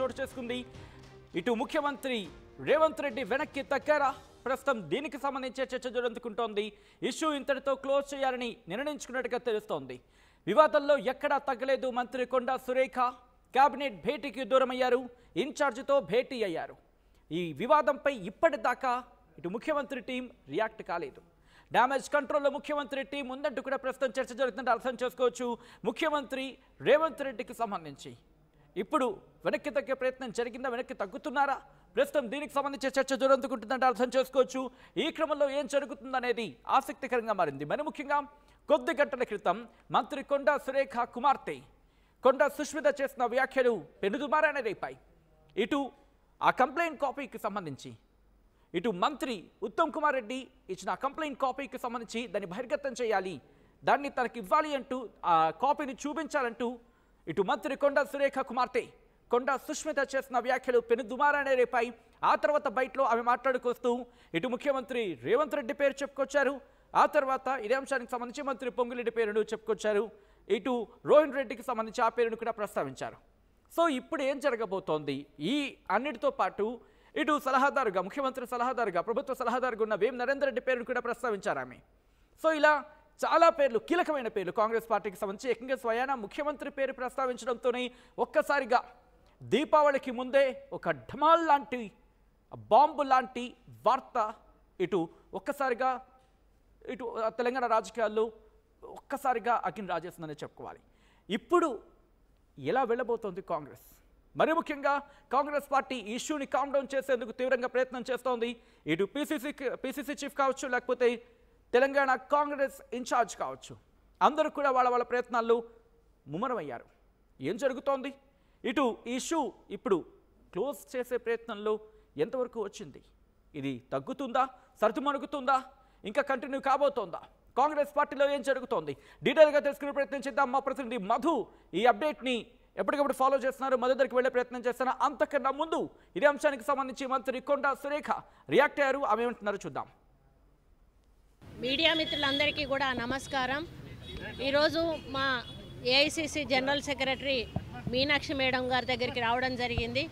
చోటు చేసుకుంది. ఇటు ముఖ్యమంత్రి రేవంత్ రెడ్డి వెనక్కి తగ్గారా? ప్రస్తుతం దీనికి సంబంధించే చర్చ జరుగుతుంటోంది. ఇష్యూ ఇంతటితో క్లోజ్ చేయాలని నిర్ణయించుకున్నట్టుగా తెలుస్తోంది. వివాదంలో ఎక్కడా తగ్గలేదు మంత్రి కొండా సురేఖ. కేబినెట్ భేటీకి దూరమయ్యారు, ఇన్ఛార్జితో భేటీ అయ్యారు. ఈ వివాదంపై ఇప్పటిదాకా ఇటు ముఖ్యమంత్రి టీం రియాక్ట్ కాలేదు. డ్యామేజ్ కంట్రోల్లో ముఖ్యమంత్రి టీం ఉందంటూ కూడా ప్రస్తుతం చర్చ జరుగుతుంటే అర్థం చేసుకోవచ్చు. ముఖ్యమంత్రి రేవంత్ రెడ్డికి సంబంధించి ఇప్పుడు వెనక్కి తగ్గే ప్రయత్నం జరిగిందా, వెనక్కి తగ్గుతున్నారా? ప్రస్తుతం దీనికి సంబంధించి చర్చ జరుగుతుందంటే అర్థం చేసుకోవచ్చు. ఈ క్రమంలో ఏం జరుగుతుందనేది ఆసక్తికరంగా మారింది. మరి ముఖ్యంగా కొద్ది గంటల క్రితం మంత్రి కొండా సురేఖ కుమార్తె కొండా సుష్మిత చేసిన వ్యాఖ్యలు పెనుదుమారాన్ని రేపాయి. ఇటు ఆ కంప్లైంట్ కాపీకి సంబంధించి ఇటు మంత్రి ఉత్తమ్ కుమార్ రెడ్డి ఇచ్చిన కంప్లైంట్ కాపీకి సంబంధించి దాన్ని బహిర్గతం చేయాలి, దాన్ని తనకి ఇవ్వాలి అంటూ ఆ కాపీని చూపించాలంటూ ఇటు మంత్రి కొండా సురేఖ కుమార్తె కొండా సుష్మిత చేసిన వ్యాఖ్యలు పెనుదుమారాన్ని రేపాయి. ఆ తర్వాత బయటలో ఆమె మాట్లాడుకొస్తూ ఇటు ముఖ్యమంత్రి రేవంత్ రెడ్డి పేరు చెప్పుకొచ్చారు. ఆ తర్వాత ఇదే అంశానికి సంబంధించి మంత్రి పొంగులేటి పేరును చెప్పుకొచ్చారు. ఇటు రోహిన్ రెడ్డికి సంబంధించి ఆ పేరును కూడా ప్రస్తావించారు. సో ఇప్పుడు ఏం జరగబోతోంది? ఈ అన్నిటితో పాటు ఇటు సలహాదారుగా, ముఖ్యమంత్రి సలహాదారుగా, ప్రభుత్వ సలహాదారుగా ఉన్న వేం నరేందర్ రెడ్డి పేరును కూడా ప్రస్తావించారు ఆమె. సో ఇలా చాలా పేర్లు, కీలకమైన పేర్లు కాంగ్రెస్ పార్టీకి సంబంధించి ఏకంగా స్వయాన ముఖ్యమంత్రి పేరు ప్రస్తావించడంతోనే ఒక్కసారిగా దీపావళికి ముందే ఒక ఢమాల్ లాంటి, బాంబు లాంటి వార్త ఇటు ఒక్కసారిగా ఇటు తెలంగాణ రాజకీయాల్లో ఒక్కసారిగా అగ్ని రాజేస్తుందని చెప్పుకోవాలి. ఇప్పుడు ఎలా వెళ్ళబోతోంది కాంగ్రెస్? మరి ముఖ్యంగా కాంగ్రెస్ పార్టీ ఈ ఇష్యూని కామ్ డౌన్ చేసేందుకు తీవ్రంగా ప్రయత్నం చేస్తోంది. ఇటు పీసీసీ చీఫ్ కావచ్చు, లేకపోతే తెలంగాణ కాంగ్రెస్ ఇన్ఛార్జ్ కావచ్చు, అందరూ కూడా వాళ్ళ ప్రయత్నాల్లో ముమ్మరమయ్యారు. ఏం జరుగుతోంది? ఇటు ఈ ఇష్యూ ఇప్పుడు క్లోజ్ చేసే ప్రయత్నంలో ఎంతవరకు వచ్చింది? ఇది తగ్గుతుందా, సర్దుమణుగుతుందా, ఇంకా కంటిన్యూ కాబోతోందా? కాంగ్రెస్ పార్టీలో ఏం జరుగుతోంది డీటెయిల్గా తెలుసుకునే ప్రయత్నం చేద్దాం. మా ప్రతినిధి మధు ఈ అప్డేట్ని ఎప్పటికప్పుడు ఫాలో చేస్తున్నారు, మధు దగ్గరికి వెళ్ళే ప్రయత్నం చేస్తున్నారు. అంతకన్నా ముందు ఇదే అంశానికి సంబంధించి మంత్రి కొండా సురేఖ రియాక్ట్ అయ్యారు. ఆమె ఏమంటున్నారో చూద్దాం. మీడియా మిత్రులందరికీ కూడా నమస్కారం. ఈరోజు మా AICC general secretary Meenakshi madam గారి దగ్గరికి రావడం జరిగింది.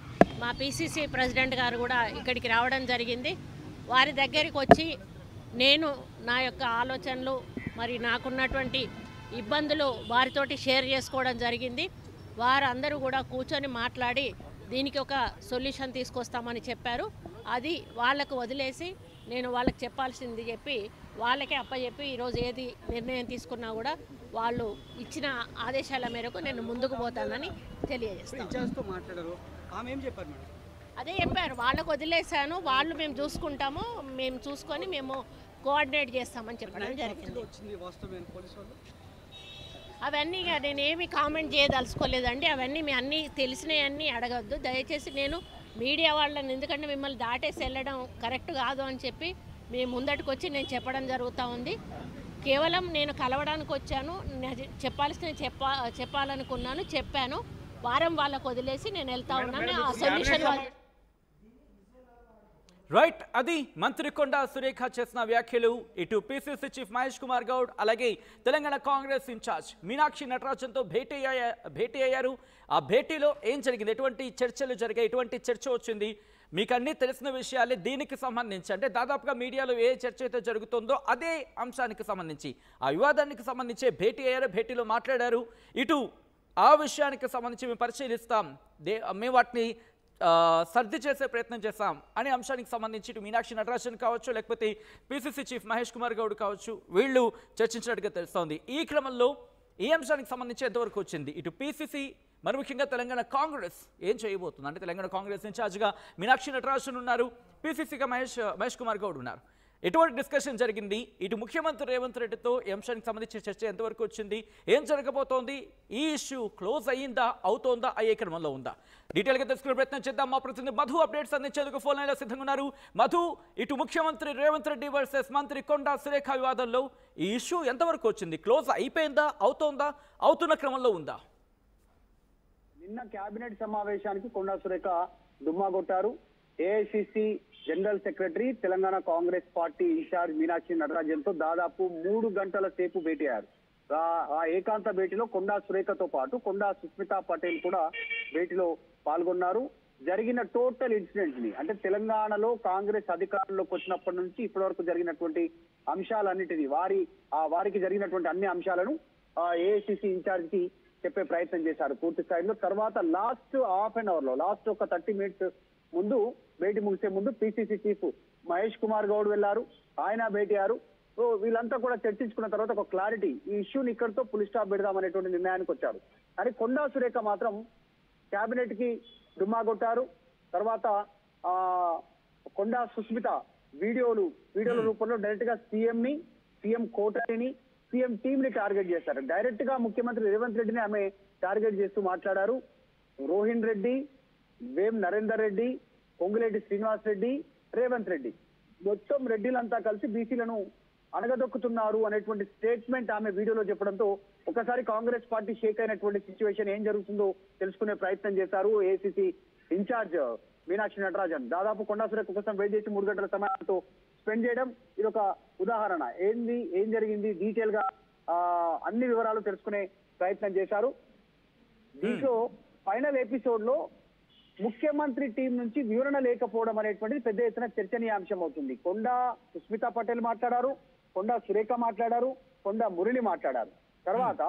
మా పిసిసి ప్రెసిడెంట్ గారు కూడా ఇక్కడికి రావడం జరిగింది. వారి దగ్గరికి వచ్చి నేను నా యొక్క ఆలోచనలు, మరి నాకున్నటువంటి ఇబ్బందులు వారితోటి షేర్ చేసుకోవడం జరిగింది. వారందరూ కూడా కూర్చొని మాట్లాడి దీనికి ఒక సొల్యూషన్ తీసుకొస్తామని చెప్పారు. అది వాళ్ళకు వదిలేసి నేను వాళ్ళకి చెప్పాల్సింది చెప్పి వాళ్ళకే అప్పచెప్పి ఈరోజు ఏది నిర్ణయం తీసుకున్నా కూడా వాళ్ళు ఇచ్చిన ఆదేశాల మేరకు నేను ముందుకు పోతానని తెలియజేస్తాను. అదే చెప్పారు, వాళ్ళకు వదిలేశాను, వాళ్ళు మేము చూసుకుంటాము, మేము చూసుకొని మేము కోఆర్డినేట్ చేస్తామని చెప్పడం జరిగింది. అవన్నీ నేనేమి కామెంట్ చేయదలుచుకోలేదండి. అవన్నీ మీ అన్నీ తెలిసినవన్నీ అడగద్దు దయచేసి. నేను మీడియా వాళ్ళని, ఎందుకంటే మిమ్మల్ని దాటేసి వెళ్ళడం కరెక్ట్ కాదు అని చెప్పి మీ ముందటికి వచ్చి నేను చెప్పడం జరుగుతూ ఉంది. కేవలం నేను కలవడానికి వచ్చాను, చెప్పాల్సిన చెప్పాలనుకున్నాను, చెప్పాను. వారం వాళ్ళకు వదిలేసి నేను వెళ్తా ఉన్నాను. ఆ సొల్యూషన్ రైట్, అది మంత్రి కొండా సురేఖ చేసిన వ్యాఖ్యలు. ఇటు పిసిసి చీఫ్ మహేష్ కుమార్ గౌడ్, అలాగే తెలంగాణ కాంగ్రెస్ ఇన్ఛార్జ్ మీనాక్షి నటరాజన్తో భేటీ అయ్యారు. ఆ భేటీలో ఏం జరిగింది, ఎటువంటి చర్చలు జరిగాయి, ఎటువంటి చర్చ వచ్చింది, మీకు అన్నీ తెలిసిన విషయాలే. దీనికి సంబంధించి అంటే దాదాపుగా మీడియాలో ఏ చర్చ అయితే జరుగుతుందో అదే అంశానికి సంబంధించి, ఆ వివాదానికి సంబంధించి భేటీ అయ్యారు, భేటీలో మాట్లాడారు. ఇటు ఆ విషయానికి సంబంధించి మేము పరిశీలిస్తాం, మేము వాటిని సర్ది చేసే ప్రయత్నం చేస్తాం అనే అంశానికి సంబంధించి ఇటు మీనాక్షి నటరాజన్ కావచ్చు, లేకపోతే పిసిసి చీఫ్ మహేష్ కుమార్ గౌడ్ కావచ్చు, వీళ్ళు చర్చించినట్టుగా తెలుస్తోంది. ఈ క్రమంలో ఈ అంశానికి సంబంధించి ఎంతవరకు వచ్చింది, ఇటు పిసిసి మరి ముఖ్యంగా తెలంగాణ కాంగ్రెస్ ఏం చేయబోతుంది అంటే తెలంగాణ కాంగ్రెస్ ఇన్ఛార్జ్గా మీనాక్షి నటరాజన్ ఉన్నారు, పిసిసిగా మహేష్ కుమార్ గౌడ్ ఉన్నారు. ఎటువంటి డిస్కషన్ జరిగింది, ఇటు ముఖ్యమంత్రి రేవంత్ రెడ్డితో ఈ అంశానికి సంబంధించిన చర్చ ఎంతవరకు వచ్చింది, ఏం జరగబోతోంది, ఈ ఇష్యూ క్లోజ్ అయ్యిందా, అవుతోందా, అయ్యే క్రమంలో ఉందా, డీటెయిల్గా తెలుసుకునే ప్రయత్నం చేద్దాం. మా ప్రతినిధి మధు అప్డేట్స్ అందించేందుకు ఫోన్ లైన్లో సిద్ధంగా ఉన్నారు. మధు, ఇటు ముఖ్యమంత్రి రేవంత్ రెడ్డి వర్సెస్ మంత్రి కొండా సురేఖ వివాదంలో ఈ ఇష్యూ ఎంతవరకు వచ్చింది, క్లోజ్ అయిపోయిందా, అవుతోందా, అవుతున్న క్రమంలో ఉందా? నిన్న కేబినెట్ సమావేశానికి కొండా సురేఖ దుమ్మా కొట్టారు. AICC general secretary, Telangana Congress party incharge Meenakshi నటరాజన్తో దాదాపు 3 గంటల సేపు భేటీ అయ్యారు. ఆ ఏకాంత భేటీలో కొండా సురేఖతో పాటు కొండా సుస్మితా పటేల్ కూడా భేటీలో పాల్గొన్నారు. జరిగిన టోటల్ ఇన్సిడెంట్ ని, అంటే తెలంగాణలో కాంగ్రెస్ అధికారంలోకి వచ్చినప్పటి నుంచి ఇప్పటి వరకు జరిగినటువంటి అంశాలన్నిటినీ వారికి జరిగినటువంటి అన్ని అంశాలను ఏఐసిసి ఇన్ఛార్జ్ కి చెప్పే ప్రయత్నం చేశారు పూర్తి స్థాయిలో. తర్వాత లాస్ట్ హాఫ్ అన్ అవర్ లో, లాస్ట్ ఒక 30 minutes ముందు, భేటీ ముగిసే ముందు పిసిసి చీఫ్ మహేష్ కుమార్ గౌడ్ వెళ్లారు, ఆయన భేటీ అయ్యారు. సో వీళ్ళంతా కూడా చర్చించుకున్న తర్వాత ఒక క్లారిటీ, ఈ ఇష్యూని ఇక్కడితో ఫుల్ స్టాప్ పెడదామనేటువంటి నిర్ణయానికి వచ్చారు. కానీ కొండా సురేఖ మాత్రం కేబినెట్ కి డుమ్మా కొట్టారు. తర్వాత కొండా సుస్మిత వీడియోల రూపంలో డైరెక్ట్ గా సీఎం కోటని, సీఎం టీమ్ ని టార్గెట్ చేశారు. డైరెక్ట్ గా ముఖ్యమంత్రి రేవంత్ రెడ్డిని ఆమె టార్గెట్ చేస్తూ మాట్లాడారు. రోహిన్ రెడ్డి, వేం నరేందర్ రెడ్డి, పొంగులేటి శ్రీనివాస్ రెడ్డి, రేవంత్ రెడ్డి, మొత్తం రెడ్డిలంతా కలిసి బీసీలను అణగదొక్కుతున్నారు అనేటువంటి స్టేట్మెంట్ ఆమె వీడియోలో చెప్పడంతో ఒకసారి కాంగ్రెస్ పార్టీ షేక్ అయినటువంటి సిచ్యువేషన్, ఏం జరుగుతుందో తెలుసుకునే ప్రయత్నం చేశారు ఏఐసిసి ఇన్ఛార్జ్ మీనాక్షి నటరాజన్. దాదాపు కొండా సురేఖ కోసం వెయిట్ చేసి 3 గంటల సమయంతో స్పెండ్ చేయడం ఇది ఒక ఉదాహరణ. ఏం జరిగింది డీటెయిల్ గా అన్ని వివరాలు తెలుసుకునే ప్రయత్నం చేశారు. దీంట్లో ఫైనల్ ఎపిసోడ్ లో ముఖ్యమంత్రి టీం నుంచి వివరణ లేకపోవడం అనేటువంటిది పెద్ద ఎత్తున చర్చనీయాంశం అవుతుంది. కొండా సుస్మితా పటేల్ మాట్లాడారు, కొండా సురేఖ మాట్లాడారు, కొండా మురళి మాట్లాడారు. తర్వాత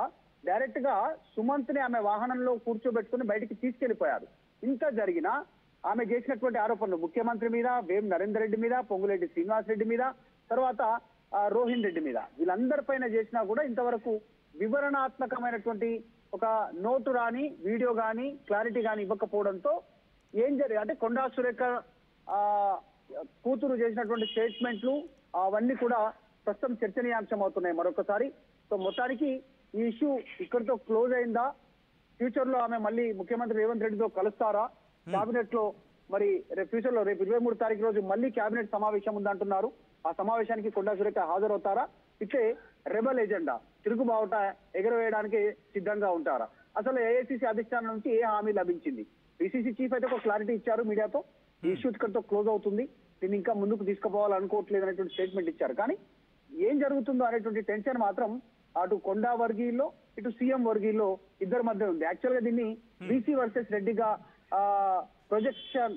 డైరెక్ట్ గా సుమంత్ ని ఆమె వాహనంలో కూర్చోబెట్టుకుని బయటికి తీసుకెళ్లిపోయారు. ఇంత జరిగినా ఆమె చేసినటువంటి ఆరోపణలు ముఖ్యమంత్రి మీద, వేం నరేందర్ రెడ్డి మీద, పొంగులేటి శ్రీనివాస్ రెడ్డి మీద, తర్వాత రోహిన్ రెడ్డి మీద, వీళ్ళందరిపైన చేసినా కూడా ఇంతవరకు వివరణాత్మకమైనటువంటి ఒక నోటు రాని, వీడియో గాని, క్లారిటీ గాని ఇవ్వకపోవడంతో ఏం అంటే కొండా సురేఖ కూతురు చేసినటువంటి స్టేట్మెంట్లు అవన్నీ కూడా ప్రస్తుతం చర్చనీయాంశం అవుతున్నాయి మరొకసారి. సో మొత్తానికి ఈ ఇష్యూ ఇక్కడితో క్లోజ్ అయిందా? ఫ్యూచర్ లో ఆమె మళ్ళీ ముఖ్యమంత్రి రేవంత్ రెడ్డితో కలుస్తారా? కేబినెట్ లో మరి ఫ్యూచర్ లో రేపు 23 తారీఖు రోజు మళ్ళీ కేబినెట్ సమావేశం ఉందంటున్నారు. ఆ సమావేశానికి కొండా సురేఖ హాజరవుతారా? ఇట్లే రెబల్ ఎజెండా, తిరుగుబావుట ఎగరవేయడానికి సిద్ధంగా ఉంటారా? అసలు ఏఐసిసి అధిష్టానం నుంచి ఏ హామీ లభించింది? పిసిసి చీఫ్ అయితే ఒక క్లారిటీ ఇచ్చారు మీడియాతో, ఈ ఇష్యూ ఇక్కడితో క్లోజ్ అవుతుంది, దీన్ని ఇంకా ముందుకు తీసుకుపోవాలనుకోవట్లేదు అనేటువంటి స్టేట్మెంట్ ఇచ్చారు. కానీ ఏం జరుగుతుందో అనేటువంటి టెన్షన్ మాత్రం అటు కొండా వర్గీయుల్లో, ఇటు సీఎం వర్గీయుల్లో ఇద్దరి మధ్య ఉంది. యాక్చువల్ గా దీన్ని బీసీ వర్సెస్ రెడ్డిగా ప్రొజెక్షన్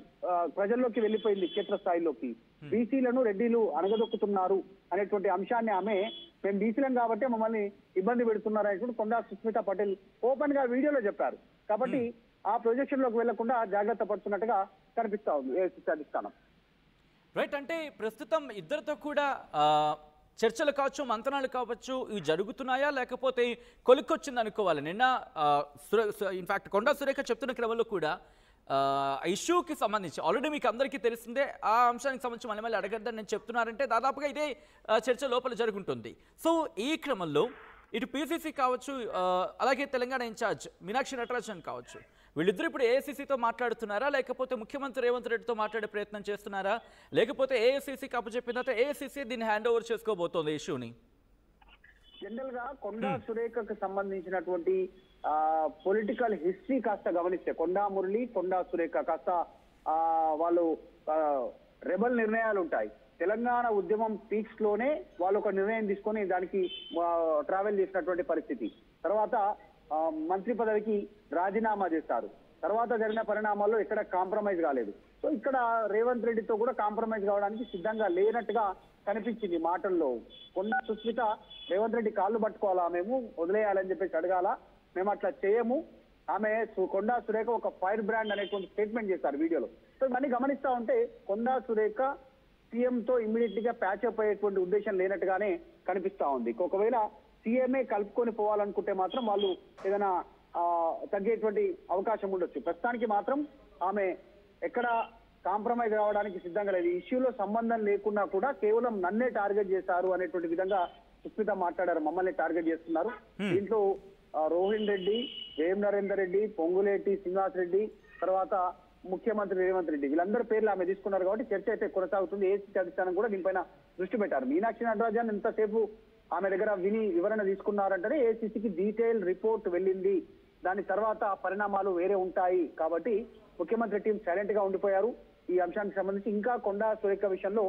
ప్రజల్లోకి వెళ్ళిపోయింది. క్షేత్రస్థాయిలోకి బీసీలను రెడ్డిలు అణగదొక్కుతున్నారు అనేటువంటి అంశాన్ని ఆమె, మేము బీసీలం కాబట్టి మమ్మల్ని ఇబ్బంది పెడుతున్నారు అనేటువంటి కొండా సుస్మితా పటేల్ ఓపెన్ గా వీడియోలో చెప్పారు. కాబట్టి ఆ ప్రొజెక్షన్ లోకి వెళ్లకుండా జాగ్రత్త పడుతున్నట్టుగా కనిపిస్తా ఉంది ఏఐసిసి అధిష్టానం. రైట్, అంటే ప్రస్తుతం ఇద్దరితో కూడా చర్చలు కావచ్చు, మంతనాలు కావచ్చు, ఇవి జరుగుతున్నాయా లేకపోతే కొలిక్కొచ్చింది అనుకోవాలి? నిన్న ఇన్ఫాక్ట్ కొండా సురేఖ చెప్తున్న క్రమంలో కూడా ఇష్యూకి సంబంధించి ఆల్రెడీ మీకు అందరికీ తెలిసిందే, ఆ అంశానికి సంబంధించి మళ్ళీ అడగద్దని నేను చెప్తున్నారంటే దాదాపుగా ఇదే చర్చ లోపల జరుగుతుంది. సో ఈ క్రమంలో ఇటు పిసిసి కావచ్చు, అలాగే తెలంగాణ ఇన్ఛార్జ్ మీనాక్షి నటరాజన్ కావచ్చు, వీళ్ళిద్దరు ఇప్పుడు ఏఐసిసితో మాట్లాడుతున్నారా లేకపోతే ముఖ్యమంత్రి రేవంత్ రెడ్డితో మాట్లాడే ప్రయత్నం చేస్తున్నారా? లేకపోతే ఏఐసిసికి అప్పచెప్పిన తర్వాత ఏఐసిసి దీన్ని హ్యాండ్ ఓవర్ చేసుకోబోతోంది ఇష్యూని? జనరల్ గా కొండా సురేఖకు సంబంధించినటువంటి పొలిటికల్ హిస్టరీ కాస్త గమనిస్తే, కొండా మురళి, కొండా సురేఖ కాస్త వాళ్ళు రెబల్ నిర్ణయాలు ఉంటాయి. తెలంగాణ ఉద్యమం పీక్స్ లోనే వాళ్ళు ఒక నిర్ణయం తీసుకొని దానికి ట్రావెల్ చేసినటువంటి పరిస్థితి. తర్వాత మంత్రి పదవికి రాజీనామా చేస్తారు. తర్వాత జరిగిన పరిణామాల్లో ఎక్కడ కాంప్రమైజ్ కాలేదు. సో ఇక్కడ రేవంత్ రెడ్డితో కూడా కాంప్రమైజ్ కావడానికి సిద్ధంగా లేనట్టుగా కనిపించింది మాటల్లో. కొండా సుస్మిత రేవంత్ రెడ్డి కాళ్ళు పట్టుకోవాలా, మేము వదిలేయాలని చెప్పేసి అడగాల, మేము అట్లా చేయము, ఆమె కొండా సురేఖ ఒక ఫైర్ బ్రాండ్ అనేటువంటి స్టేట్మెంట్ చేశారు వీడియోలో. సో ఇవన్నీ గమనిస్తా ఉంటే కొండా సురేఖ సీఎం తో ఇమ్మీడియట్ గా ప్యాచ్ అప్ అయ్యేటువంటి ఉద్దేశం లేనట్టుగానే కనిపిస్తా ఉంది. ఒకవేళ సీఎంఏ కలుపుకొని పోవాలనుకుంటే మాత్రం వాళ్ళు ఏదైనా తగ్గేటువంటి అవకాశం ఉండొచ్చు. ప్రస్తుతానికి మాత్రం ఆమె ఎక్కడ కాంప్రమైజ్ కావడానికి సిద్ధంగా లేదు. ఈ ఇష్యూలో సంబంధం లేకున్నా కూడా కేవలం నన్నే టార్గెట్ చేశారు అనేటువంటి విధంగా సుస్మిత మాట్లాడారు, మమ్మల్ని టార్గెట్ చేస్తున్నారు. దీంట్లో రోహిన్ రెడ్డి, వేం నరేందర్ రెడ్డి, పొంగులేటి శ్రీనివాస్ రెడ్డి, తర్వాత ముఖ్యమంత్రి రేవంత్ రెడ్డి, వీళ్ళందరి పేర్లు ఆమె తీసుకున్నారు. కాబట్టి చర్చ అయితే కొనసాగుతుంది. ఏఐసిసి అధిష్టానం కూడా దీనిపైన దృష్టి పెట్టారు. మీనాక్షి నటరాజన్ ఎంతసేపు ఆమె దగ్గర విని వివరణ తీసుకున్నారంటే ఏఐసిసికి డీటెయిల్ రిపోర్ట్ వెళ్ళింది, దాని తర్వాత పరిణామాలు వేరే ఉంటాయి. కాబట్టి ముఖ్యమంత్రి టీం సైలెంట్ గా ఉండిపోయారు. ఈ అంశానికి సంబంధించి ఇంకా కొండా సురేఖ విషయంలో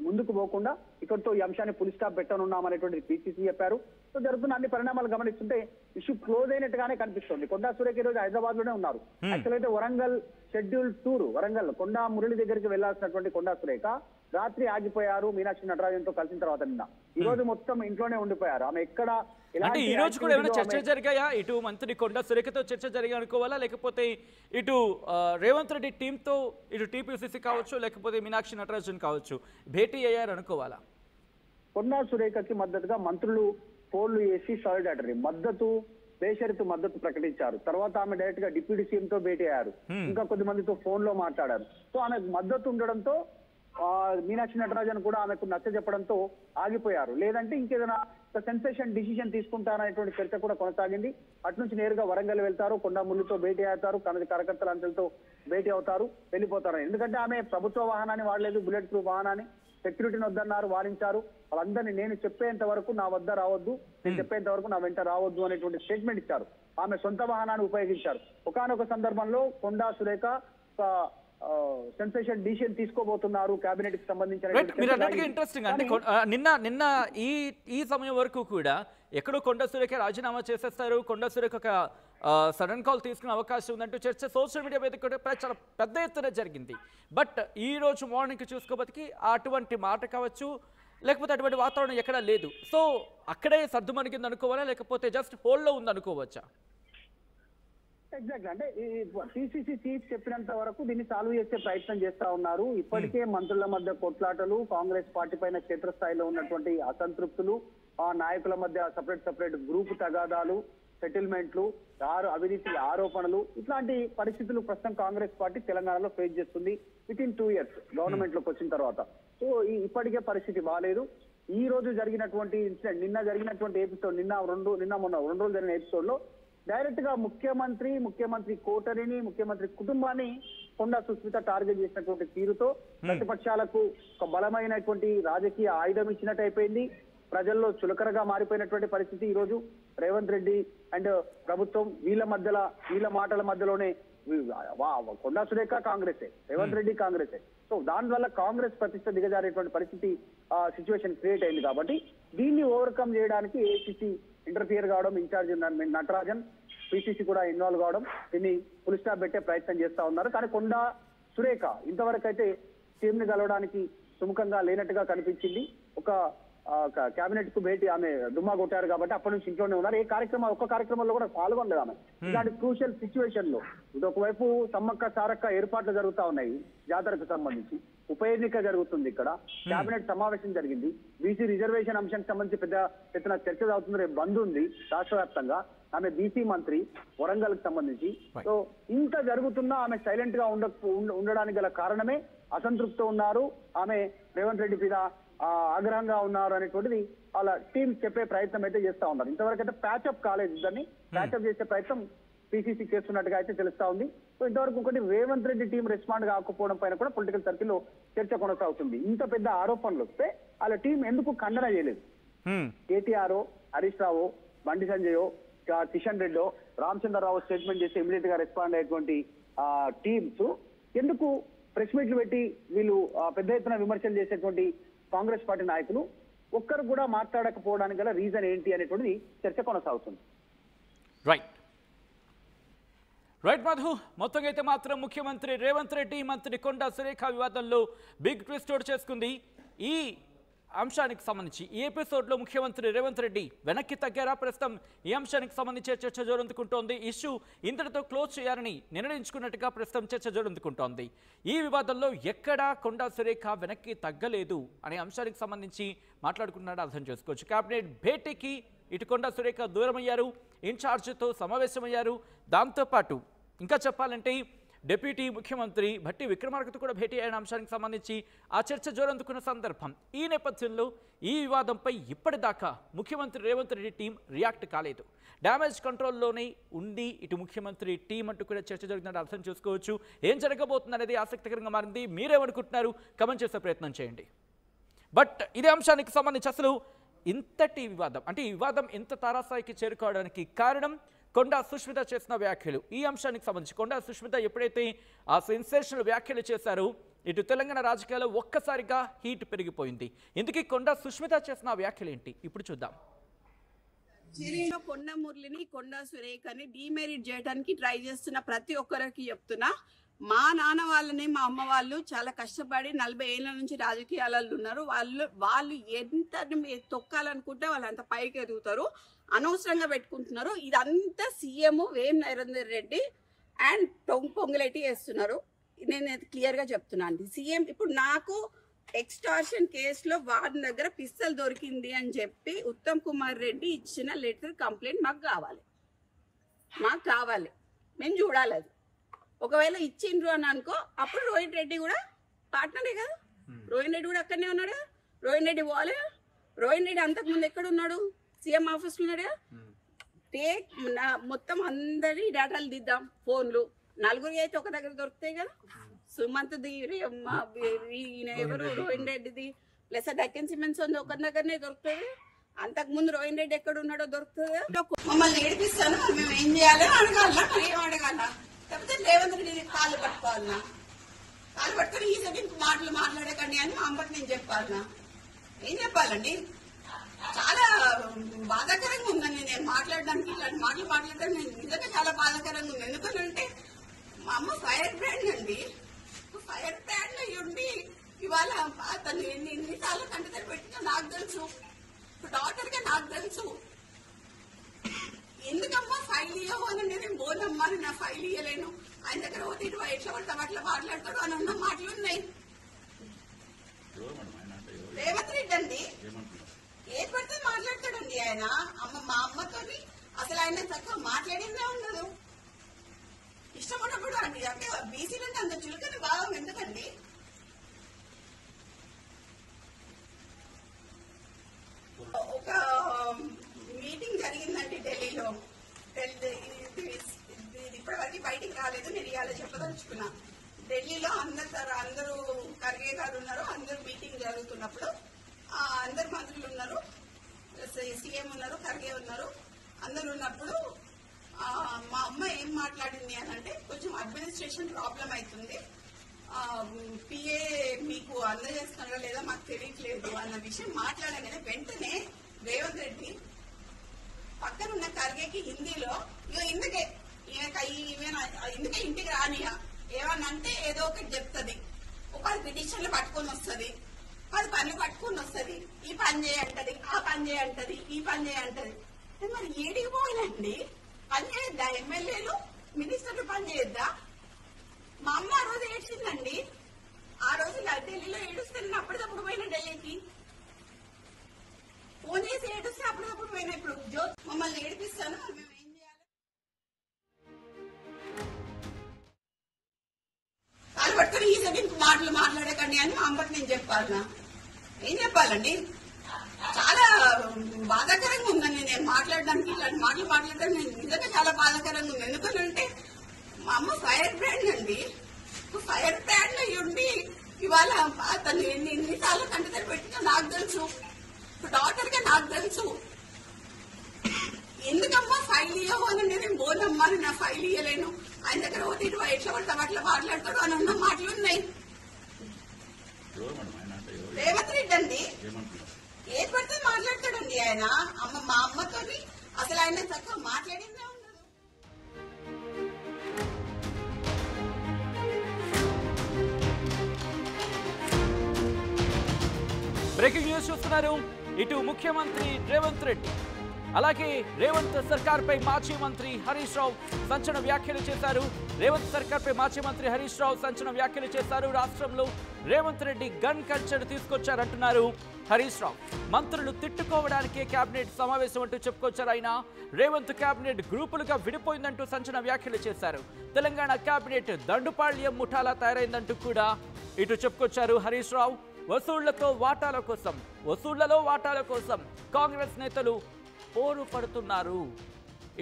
ముందుకు పోకుండా ఇక్కడితో ఈ అంశాన్ని పులి స్టాప్ పెట్టనున్నామనేటువంటి పిసిసి చెప్పారు. సో జరుగుతున్న అన్ని పరిణామాలు గమనిస్తుంటే ఇష్యూ క్లోజ్ అయినట్టుగానే కనిపిస్తుంది. కొండా సురేఖ ఈ రోజు హైదరాబాద్ లోనే ఉన్నారు. యాక్చువల్ అయితే వరంగల్ షెడ్యూల్ టూర్ వరంగల్ కొండా మురళి దగ్గరికి వెళ్లాల్సినటువంటి కొండా సురేఖ రాత్రి ఆగిపోయారు మీనాక్షి నటరాజన్తో కలిసిన తర్వాత. నిన్న ఈ రోజు మొత్తం ఇంట్లోనే ఉండిపోయారు. ఆమె ఎక్కడ అంటే ఈ రోజు కూడా ఏమైనా చర్చ జరిగాయా? ఇటు మంత్రి కొండా సురేఖతో చర్చ జరిగా అనుకోవాలా, లేకపోతే ఇటు రేవంత్ రెడ్డి టీంతో ఇటు టీపీసీసీ కావచ్చు లేకపోతే మీనాక్షి నటరాజన్ కావచ్చు భేటీ అయ్యారు అనుకోవాలా? కొండా సురేఖకి మద్దతుగా మంత్రులు ఫోన్లు చేసి సాలిడారిటీ మద్దతు బేషరతు మద్దతు ప్రకటించారు. తర్వాత ఆమె డైరెక్ట్ గా డిప్యూటీ సీఎం తో భేటీ అయ్యారు. ఇంకా కొద్ది మందితో ఫోన్ లో మాట్లాడారు. సో ఆమెకు మద్దతు ఉండడంతో మీనాక్షి నటరాజన్ కూడా ఆమెకు నచ్చ చెప్పడంతో ఆగిపోయారు. లేదంటే ఇంకేదైనా సెన్సేషన్ డిసిషన్ తీసుకుంటారనేటువంటి చర్చ కూడా కొనసాగింది. అటు నుంచి నేరుగా వరంగల్ వెళ్తారు, కొండా మురళితో భేటీ అవుతారు, కార్యకర్తల అంచెలతో భేటీ అవుతారు, వెళ్ళిపోతారు. ఎందుకంటే ఆమె ప్రభుత్వ వాహనాన్ని వాడలేదు, బుల్లెట్ ప్రూఫ్ వాహనాన్ని, సెక్యూరిటీని వద్దన్నారు, వారించారు. వాళ్ళందరినీ నేను చెప్పేంత వరకు నా వద్ద రావద్దు, నేను చెప్పేంత వరకు నా వెంట రావద్దు అనేటువంటి స్టేట్మెంట్ ఇచ్చారు. ఆమె సొంత వాహనాన్ని ఉపయోగించారు. ఒకానొక సందర్భంలో కొండా సురేఖ సెన్సేషన్ డిసిషన్ తీసుకోబోతున్నారు కేబినెట్ కి సంబంధించిన. ఇంట్రెస్టింగ్ అంటే నిన్న ఈ సమయం వరకు కూడా ఎక్కడో కొండా సురేఖ రాజీనామా చేసేస్తారు, కొండా సురేఖ ఒక సడన్ కాల్ తీసుకునే అవకాశం ఉందంటూ చర్చ సోషల్ మీడియా మీద కూడా చాలా పెద్ద ఎత్తున జరిగింది. బట్ ఈ రోజు మార్నింగ్ చూసుకోబోతికి అటువంటి మాట కావచ్చు లేకపోతే అటువంటి వాతావరణం ఎక్కడా లేదు. సో అక్కడే సర్దుమణిగింది అనుకోవాలా, లేకపోతే జస్ట్ హోల్డ్లో ఉంది అనుకోవచ్చా? ఎగ్జాక్ట్ అంటే ఈ పిసిసి చీఫ్ చెప్పినంత వరకు దీన్ని సాల్వ్ చేసే ప్రయత్నం చేస్తా ఉన్నారు. ఇప్పటికే మంత్రుల మధ్య కొట్లాటలు, కాంగ్రెస్ పార్టీ పైన క్షేత్రస్థాయిలో ఉన్నటువంటి అసంతృప్తులు, ఆ నాయకుల మధ్య సపరేట్ గ్రూప్ తగాదాలు, సెటిల్మెంట్లు, అవినీతి ఆరోపణలు, ఇట్లాంటి పరిస్థితులు ప్రస్తుతం కాంగ్రెస్ పార్టీ తెలంగాణలో ఫేస్ చేస్తుంది విత్ ఇన్ 2 years గవర్నమెంట్ లోకి వచ్చిన తర్వాత. సో ఇప్పటికే పరిస్థితి బాగాలేదు. ఈ రోజు జరిగినటువంటి ఇన్సిడెంట్, నిన్న జరిగినటువంటి ఎపిసోడ్, మొన్న 2 రోజులు జరిగిన ఎపిసోడ్ లో డైరెక్ట్ గా ముఖ్యమంత్రి కోటరిని, ముఖ్యమంత్రి కుటుంబాన్ని కొండా సుస్మిత టార్గెట్ చేసినటువంటి తీరుతో ప్రతిపక్షాలకు ఒక బలమైనటువంటి రాజకీయ ఆయుధం ఇచ్చినట్టు అయిపోయింది. ప్రజల్లో చులకరగా మారిపోయినటువంటి పరిస్థితి. ఈ రోజు రేవంత్ రెడ్డి అండ్ ప్రభుత్వం వీళ్ళ మాటల మధ్యలోనే కొండా సురేఖ కాంగ్రెసే, రేవంత్ రెడ్డి కాంగ్రెసే. సో దానివల్ల కాంగ్రెస్ ప్రతిష్ట దిగజారేటువంటి పరిస్థితి సిచ్యువేషన్ క్రియేట్ అయింది. కాబట్టి దీన్ని ఓవర్కమ్ చేయడానికి ఏఐసిసి ఇంటర్ఫియర్ కావడం, ఇన్ఛార్జ్ నటరాజన్, పిసిసి కూడా ఇన్వాల్వ్ కావడం, దీన్ని ఫుల్ స్టాప్ పెట్టే ప్రయత్నం చేస్తా ఉన్నారు. కానీ కొండా సురేఖ ఇంతవరకు అయితే సీఎం ని కలవడానికి సుముఖంగా లేనట్టుగా కనిపించింది. ఒక కేబినెట్ కు భేటీ ఆమె డుమ్మా కొట్టారు కాబట్టి అప్పటి నుంచి ఇంట్లోనే ఉన్నారు. ఒక్క కార్యక్రమంలో కూడా పాల్గొనలేదు ఆమె. ఇలాంటి క్రూషియల్ సిచ్యువేషన్ లో ఒకవైపు సమ్మక్క సారక్క ఏర్పాట్లు జరుగుతా ఉన్నాయి, జాతరకు సంబంధించి ఉప ఎన్నిక జరుగుతుంది, ఇక్కడ కేబినెట్ సమావేశం జరిగింది, బీసీ రిజర్వేషన్ అంశానికి సంబంధించి పెద్ద ఎత్తున చర్చ అవుతుంది, రేపు బంద్ ఉంది రాష్ట్ర వ్యాప్తంగా. ఆమె బీసీ మంత్రి వరంగల్ కి సంబంధించి. సో ఇంత జరుగుతున్నా ఆమె సైలెంట్ గా ఉండడానికి గల కారణమే అసంతృప్తితో ఉన్నారు, ఆమె రేవంత్ రెడ్డి మీద ఆగ్రహంగా ఉన్నారు అనేటువంటిది వాళ్ళ టీం చెప్పే ప్రయత్నం అయితే చేస్తా ఉన్నారు. ఇంతవరకు అయితే ప్యాచప్ కాలేదు, దాన్ని ప్యాచప్ చేసే ప్రయత్నం పిసిసి చేస్తున్నట్టుగా అయితే తెలుస్తా ఉంది. సో ఇంతవరకు ఒకటి రేవంత్ రెడ్డి టీం రెస్పాండ్ కాకపోవడం పైన కూడా పొలిటికల్ సర్కిల్లో చర్చ కొనసాగుతుంది. ఇంత పెద్ద ఆరోపణలు వస్తే వాళ్ళ టీం ఎందుకు ఖండన చేయలేదు? కేటీఆర్, హరీష్ రావు, బండి సంజయ్, కిషన్ రెడ్డి, రామచంద్రరావు స్టేట్మెంట్ చేసి ఇమీడియట్ గా రెస్పాండ్ అయ్యేటువంటి టీమ్స్ ఎందుకు ప్రెస్ మీట్లు పెట్టి వీళ్ళు పెద్ద ఎత్తున విమర్శలు చేసేటువంటి కాంగ్రెస్ పార్టీ నాయకులు ఒక్కరు కూడా మాట్లాడకపోవడానికి గల రీజన్ ఏంటి అనేటువంటిది చర్చ కొనసాగుతుంది. రైట్ మధు, మొత్తంగా అయితే మాత్రం ముఖ్యమంత్రి రేవంత్ రెడ్డి మంత్రి కొండా సురేఖ వివాదంలో బిగ్ ట్విస్ట్ చోటు చేసుకుంది. ఈ అంశానికి సంబంధించి ఈ ఎపిసోడ్లో ముఖ్యమంత్రి రేవంత్ రెడ్డి వెనక్కి తగ్గారా? ప్రస్తుతం ఈ అంశానికి సంబంధించి చర్చ జోరందుకుంటోంది. ఇష్యూ ఇంతటితో క్లోజ్ చేయాలని నిర్ణయించుకున్నట్టుగా ప్రస్తుతం చర్చ జోరందుకుంటోంది. ఈ వివాదంలో ఎక్కడా కొండా సురేఖ వెనక్కి తగ్గలేదు అనే అంశానికి సంబంధించి మాట్లాడుకున్నాడు అర్థం చేసుకోవచ్చు. కేబినెట్ భేటీకి ఇటు కొండా సురేఖ దూరమయ్యారు, ఇన్ఛార్జ్తో సమావేశమయ్యారు. దాంతోపాటు ఇంకా చెప్పాలంటే డిప్యూటీ ముఖ్యమంత్రి భట్టి విక్రమార్కతో కూడా భేటీ అయిన అంశానికి సంబంధించి ఆ చర్చ జోరందుకున్న సందర్భం. ఈ నేపథ్యంలో ఈ వివాదంపై ఇప్పటిదాకా ముఖ్యమంత్రి రేవంత్ రెడ్డి టీం రియాక్ట్ కాలేదు. డ్యామేజ్ కంట్రోల్లోనే ఉండి ఇటు ముఖ్యమంత్రి టీం అంటూ కూడా చర్చ జరుగుతుందని అర్థం చేసుకోవచ్చు. ఏం జరగబోతుంది అనేది ఆసక్తికరంగా మారింది. మీరేమనుకుంటున్నారు? కమెంట్ చేసే ప్రయత్నం చేయండి. బట్ ఇదే అంశానికి సంబంధించి అసలు ఇంతటి వివాదం, అంటే ఈ వివాదం ఇంత తారాస్థాయికి చేరుకోవడానికి కారణం కొండా సుష్మిత చేసిన వ్యాఖ్యలు. ఈ అంశానికి సంబంధించి కొండా సుష్మిత ఎప్పుడైతే ఆ సెన్సేషనల్ వ్యాఖ్యలు చేశారో ఇటు తెలంగాణ రాజకీయాల్లో ఒక్కసారిగా హీట్ పెరిగిపోయింది. ఇందుకు కొండా సుష్మిత చేసిన వ్యాఖ్యలేంటి ఇప్పుడు చూద్దాం. చిరిలో కొండ మురళిని కొండా సురేఖని డిమెరిట్ చేయడానికి ట్రై చేస్తున్న ప్రతి ఒక్కరికి చెప్తున్నా, మా నాన్న వాళ్ళని మా అమ్మ వాళ్ళు చాలా కష్టపడి 40 ఏళ్ళ నుంచి రాజకీయాలలో ఉన్నారు. వాళ్ళు ఎంత తొక్కాలనుకుంటే వాళ్ళు అంత పైకి ఎదుగుతారు, అనవసరంగా పెట్టుకుంటున్నారు. ఇదంతా CM Vem Narender Reddy and Ponguleti వేస్తున్నారు. నేను క్లియర్గా చెప్తున్నాను. సీఎం ఇప్పుడు నాకు ఎక్స్టార్షన్ కేసులో వారి దగ్గర పిస్తల్ దొరికింది అని చెప్పి ఉత్తమ్ కుమార్ రెడ్డి ఇచ్చిన లెటర్ కంప్లైంట్ మాకు కావాలి, మేము చూడాలి. అది ఒకవేళ ఇచ్చిండ్రు అని అనుకో, అప్పుడు రోహిత్ రెడ్డి కూడా పార్ట్నరే కదా, రోహిత్ రెడ్డి కూడా అక్కడనే ఉన్నాడు కదా, రోహిత్ రెడ్డి పోవాలి. రోహిత్ రెడ్డి అంతకుముందు ఎక్కడ ఉన్నాడు? సీఎం ఆఫీస్లో ఉన్నాడు కదా. మొత్తం అందరి డేటాలు దిద్దాం, ఫోన్లు. నలుగురికి అయితే ఒక దగ్గర దొరుకుతాయి కదా, సుమంత్ది, ఎవరు రోహిత్ రెడ్డిది ప్లస్ డెక్కన్ సిమెంట్స్ ఉంది ఒక దగ్గరనే దొరుకుతుంది. అంతకుముందు రోహిత్ రెడ్డి ఎక్కడ ఉన్నాడో దొరుకుతుంది. మమ్మల్ని ఏడిపిస్తాను, మేము ఏం చేయాలని అడగాల, ఏం అడగాల? లేకపోతే రేవంత్ రెడ్డి కాళ్ళు పట్టుకోవాలన్నా, కాళ్ళు పట్టుకొని ఈ సైడ్ మాటలు మాట్లాడకండి అని మా అమ్మకి నేను చెప్పాలన్నా, ఏం చెప్పాలండి? చాలా బాధాకరంగా ఉందండి నేను మాట్లాడడానికి. ఇలాంటి మాటలు మాట్లాడడానికి నేను నిజంగా చాలా బాధాకరంగా ఉంది. ఎందుకంటే మా అమ్మ ఫైర్ బ్రాండ్ అండి, ఫైర్ బ్రాండ్ అయ్యుండి ఇవాళ తను ఎన్నిసార్లు కంటిదలు పెట్టినా నాకు తెలుసు, డాక్టర్ గా నాకు తెలుసు. ఎందుకమ్మా ఫైల్ ఇవ్వవు అని నేను బోనమ్మా, నా ఫైల్ ఇవ్వలేను, ఆయన దగ్గర పోతే ఇటు ఎట్లా పడతాం అట్లా మాట్లాడతాడు అని ఉన్న మాటలు ఉన్నాయి. రేవంత్ రెడ్డి అండి ఏది పడితే మాట్లాడతాడండి ఆయన. మా అమ్మతోని అసలు ఆయన చక్కగా మాట్లాడిందే ఉండదు. ఇష్టం ఉన్నప్పుడు అండి, అంటే బీసీలంటే అంత చులకని భావం ఎందుకండి? ఒక మీటింగ్ జరిగిందండి ఢిల్లీలో, ఇప్పటివరకు బయటికి రాలేదు, నేను ఇవాళ చెప్పదలుచుకున్నా. ఢిల్లీలో అందరూ ఖర్గే గారు ఉన్నారు, అందరూ మీటింగ్ జరుగుతున్నప్పుడు అందరు మంత్రులు ఉన్నారు, సీఎం ఉన్నారు, ఖర్గే ఉన్నారు, అందరు ఉన్నప్పుడు మా అమ్మ ఏం మాట్లాడింది అని అంటే, కొంచెం అడ్మినిస్ట్రేషన్ ప్రాబ్లం అవుతుంది, పిఏ మీకు అందజేస్తున్నారో లేదా మాకు తెలియట్లేదు అన్న విషయం మాట్లాడగానే వెంటనే రేవంత్ రెడ్డి పక్కన ఉన్న ఖర్గేకి హిందీలో ఇందుకే ఇంటికి రానియా ఏమన్నంటే ఏదో ఒకటి చెప్తుంది, ఒక 10 పిటిషన్లు పట్టుకొని వస్తుంది, 10 పనులు పట్టుకొని వస్తుంది, ఈ పని చేయంటది, ఆ పని చేయంటది, ఈ పని చేయంటది. మరి ఏడికి పోయినండి? పని చేయొద్దా? ఎమ్మెల్యేలు మినిస్టర్లు పని చేయొద్దా? మా అమ్మ ఆ రోజు ఏడ్చిందండి. ఆ రోజు ఢిల్లీలో ఏడుస్తే నేను అప్పటికప్పుడు పోయిన ఢిల్లీకి, ఫోన్ చేసి ఏడుస్తే అప్పటికప్పుడు పోయినా. ఇప్పుడు మమ్మల్ని ఏడిపిస్తాను, మేము ఏం చేయాలి? కాలు పట్టుకొని ఈ సైడ్ మాటలు మాట్లాడకండి అని మా అమ్మకి నేను చెప్పాలన్నా, ఏం చెప్పాలండి? చాలా బాధాకరంగా ఉందండి నేను మాట్లాడడానికి. ఇలాంటి మాటలు మాట్లాడడానికి నేను నిజంగా చాలా బాధాకరంగా ఉంది. ఎందుకంటే మా అమ్మ ఫైర్ బ్రాండ్ అండి, ఫైర్ బ్రాండ్ అయ్యుండి ఇవాళ తను ఎన్నిసార్లు కంటిదలు పెట్టినా నాకు తెలుసు, డాక్టర్ గా నాకు తెలుసు. ఎందుకమ్మా ఫైల్ ఇవ్వవు అని నేను బోనమ్మా, నా ఫైల్ ఇవ్వలేను, ఆయన దగ్గర పోతే ఇటు ఎట్లా పడతాం అట్లా మాట్లాడతాడు అని ఉన్న మాటలు ఉన్నాయి. రేవంత్ రెడ్డి అండి ఏది పడితే మాట్లాడతాడండి ఆయన. మా అమ్మతోని అసలు ఆయన చక్కగా మాట్లాడిందే ఉండదు. బ్రేకింగ్ న్యూస్ చూస్తున్నారు. ఇటు ముఖ్యమంత్రి రేవంత్ రెడ్డి, అలాగే రేవంత్ సర్కార్పై మాజీ మంత్రి హరీష్ రావు సంచలన వ్యాఖ్యలు చేశారు. రేవంత్ సర్కార్పై మాజీ మంత్రి హరీష్ రావు సంచలన వ్యాఖ్యలు చేశారు. రాష్ట్రంలో రేవంత్ రెడ్డి గన్ కల్చర్ తీసుకొచ్చారంటున్నారు హరీష్ రావు. మంత్రులు తిట్టుకోవడానికే కేబినెట్ సమావేశం అంటూ చెప్పుకొచ్చారు ఆయన. రేవంత్ కేబినెట్ గ్రూపులుగా విడిపోయిందంటూ సంచలన వ్యాఖ్యలు చేశారు. తెలంగాణ కేబినెట్ దండుపాళ్యం ముఠాలా తయారైందంటూ కూడా ఇటు చెప్పుకొచ్చారు హరీష్ రావు. వసూళ్లలో వాటాల కోసం కాంగ్రెస్ నేతలు పోరు పడుతున్నారు.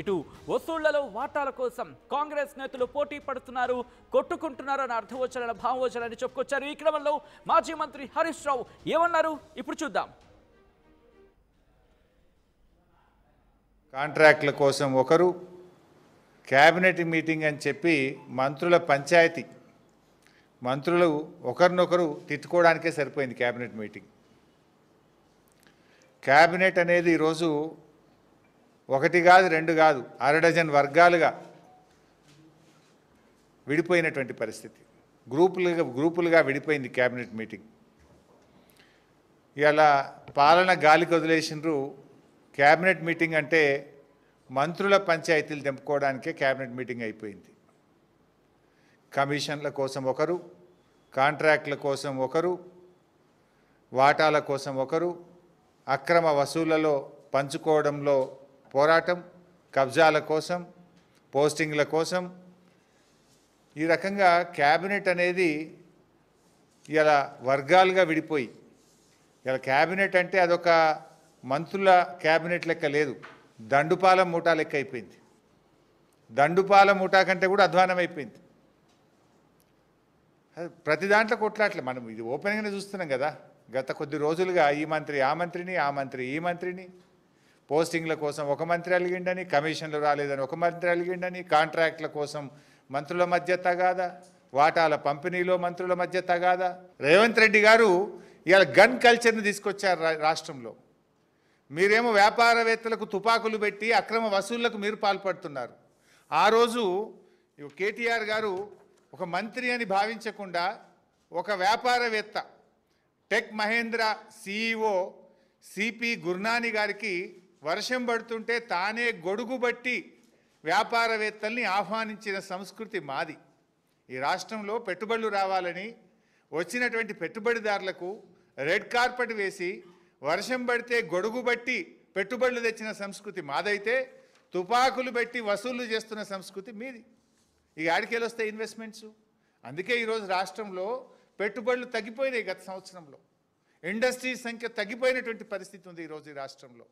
ఇటు వసూళ్లలో వాటాల కోసం కాంగ్రెస్ నేతలు పోటీ పడుతున్నారు, కొట్టుకుంటున్నారు అని అర్థవచన భావవచనాన్ని చెప్పుకొచ్చారు. ఈ క్రమంలో మాజీ మంత్రి హరీష్ రావు ఏమన్నారు ఇప్పుడు చూద్దాం. కాంట్రాక్ట్ల కోసం ఒకరు, క్యాబినెట్ మీటింగ్ అని చెప్పి మంత్రుల పంచాయతీ, మంత్రులు ఒకరినొకరు తిట్టుకోవడానికే సరిపోయింది క్యాబినెట్ మీటింగ్. క్యాబినెట్ అనేది ఈరోజు ఒకటి కాదు, రెండు కాదు, అరడజన్ వర్గాలుగా విడిపోయినటువంటి పరిస్థితి. గ్రూపులుగా విడిపోయింది క్యాబినెట్ మీటింగ్. ఇలా పాలన గాలికి వదిలేసినారు. క్యాబినెట్ మీటింగ్ అంటే మంత్రుల పంచాయతీలు తెంపుకోవడానికే క్యాబినెట్ మీటింగ్ అయిపోయింది. కమిషన్ల కోసం ఒకరు, కాంట్రాక్టుల కోసం ఒకరు, వాటాల కోసం ఒకరు, అక్రమ వసూళ్లలో పంచుకోవడంలో పోరాటం, కబ్జాల కోసం, పోస్టింగ్ల కోసం, ఈ రకంగా క్యాబినెట్ అనేది ఇలా వర్గాలుగా విడిపోయి, ఇలా క్యాబినెట్ అంటే అదొక మంత్రుల క్యాబినెట్ లెక్క లేదు, దండుపాల మూటా లెక్క అయిపోయింది. దండుపాల మూటా కంటే కూడా అధ్వానం అయిపోయింది. ప్రతి దాంట్లో కొట్లాట్లే. మనం ఇది ఓపెన్గానే చూస్తున్నాం కదా. గత కొద్ది రోజులుగా ఈ మంత్రి ఆ మంత్రిని, ఆ మంత్రి ఈ మంత్రిని, పోస్టింగ్ల కోసం ఒక మంత్రి అలిగిండని, కమిషన్లు రాలేదని ఒక మంత్రి అలిగిండని, కాంట్రాక్ట్ల కోసం మంత్రుల మధ్య తగాదా, వాటాల పంపిణీలో మంత్రుల మధ్య తగాదా. రేవంత్ రెడ్డి గారు ఇవాళ గన్ కల్చర్ని తీసుకొచ్చారు రాష్ట్రంలో. మీరేమో వ్యాపారవేత్తలకు తుపాకులు పెట్టి అక్రమ వసూళ్లకు మీరు పాల్పడుతున్నారు. ఆ రోజు కేటీఆర్ గారు ఒక మంత్రి అని భావించకుండా ఒక వ్యాపారవేత్త టెక్ మహేంద్ర CEO సిపి గుర్నాని గారికి వర్షం పడుతుంటే తానే గొడుగు బట్టి వ్యాపారవేత్తల్ని ఆహ్వానించిన సంస్కృతి మాది. ఈ రాష్ట్రంలో పెట్టుబడులు రావాలని వచ్చినటువంటి పెట్టుబడిదారులకు రెడ్ కార్పెట్ వేసి వర్షం పడితే గొడుగు బట్టి పెట్టుబడులు తెచ్చిన సంస్కృతి మాదైతే, తుపాకులు పెట్టి వసూళ్లు చేస్తున్న సంస్కృతి మీది. ఈ ఆడికేలు వస్తాయి ఇన్వెస్ట్మెంట్స్. అందుకే ఈరోజు రాష్ట్రంలో పెట్టుబడులు తగ్గిపోయినాయి. గత సంవత్సరంలో ఇండస్ట్రీస్ సంఖ్య తగ్గిపోయినటువంటి పరిస్థితి ఉంది ఈరోజు ఈ రాష్ట్రంలో.